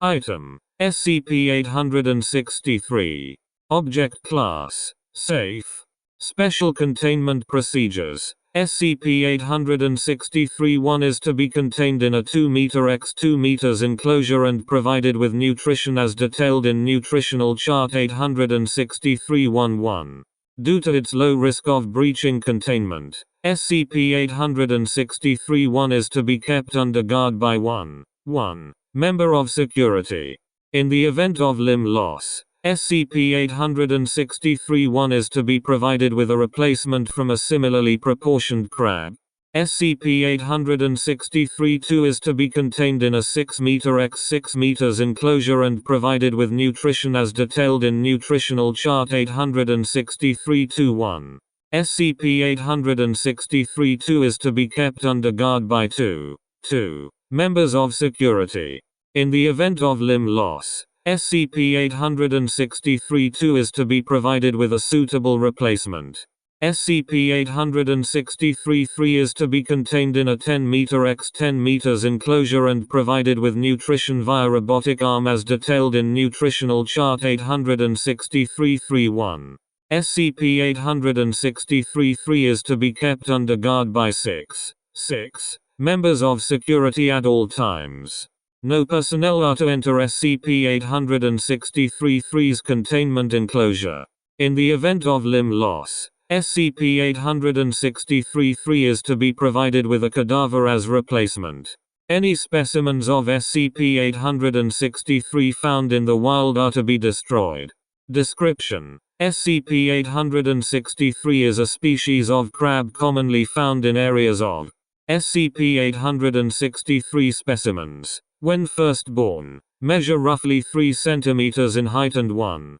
Item: SCP-863. Object Class: Safe. Special Containment Procedures: SCP-863-1 is to be contained in a 2 m x 2 m enclosure and provided with nutrition as detailed in Nutritional Chart 863-11. Due to its low risk of breaching containment, SCP-863-1 is to be kept under guard by 1 member of security. In the event of limb loss, SCP-863-1 is to be provided with a replacement from a similarly proportioned crab. SCP-863-2 is to be contained in a 6 m x 6 m enclosure and provided with nutrition as detailed in Nutritional Chart 863-1. SCP-863-2 is to be kept under guard by 2 members of security. In the event of limb loss, SCP-863-2 is to be provided with a suitable replacement. SCP-863-3 is to be contained in a 10 m x 10 m enclosure and provided with nutrition via robotic arm as detailed in Nutritional Chart 863-3-1. SCP-863-3 is to be kept under guard by 6 members of security at all times. No personnel are to enter SCP-863-3's containment enclosure. In the event of limb loss, SCP-863-3 is to be provided with a cadaver as replacement. Any specimens of SCP-863 found in the wild are to be destroyed. Description: SCP-863 is a species of crab commonly found in areas of SCP-863 specimens, when first born, measure roughly 3 cm in height and 1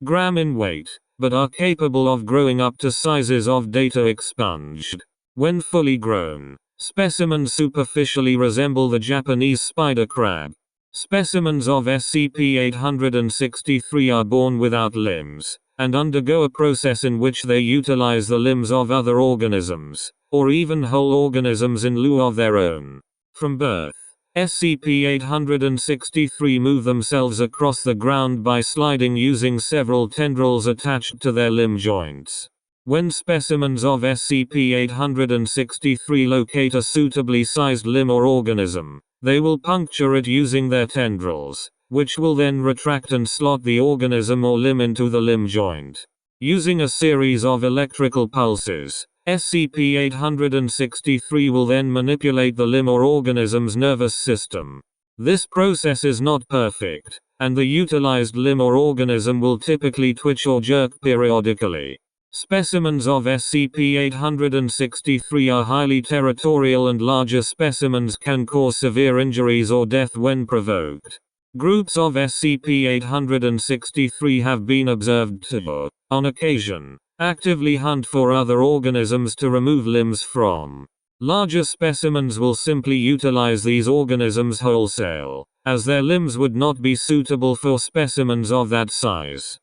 gram in weight, but are capable of growing up to sizes of data expunged. When fully grown, specimens superficially resemble the Japanese spider crab. Specimens of SCP-863 are born without limbs, and undergo a process in which they utilize the limbs of other organisms, or even whole organisms in lieu of their own. From birth, SCP-863 move themselves across the ground by sliding using several tendrils attached to their limb joints. When specimens of SCP-863 locate a suitably sized limb or organism, they will puncture it using their tendrils, which will then retract and slot the organism or limb into the limb joint. Using a series of electrical pulses, SCP-863 will then manipulate the limb or organism's nervous system. This process is not perfect, and the utilized limb or organism will typically twitch or jerk periodically. Specimens of SCP-863 are highly territorial, and larger specimens can cause severe injuries or death when provoked. Groups of SCP-863 have been observed to, on occasion, actively hunt for other organisms to remove limbs from. Larger specimens will simply utilize these organisms wholesale, as their limbs would not be suitable for specimens of that size.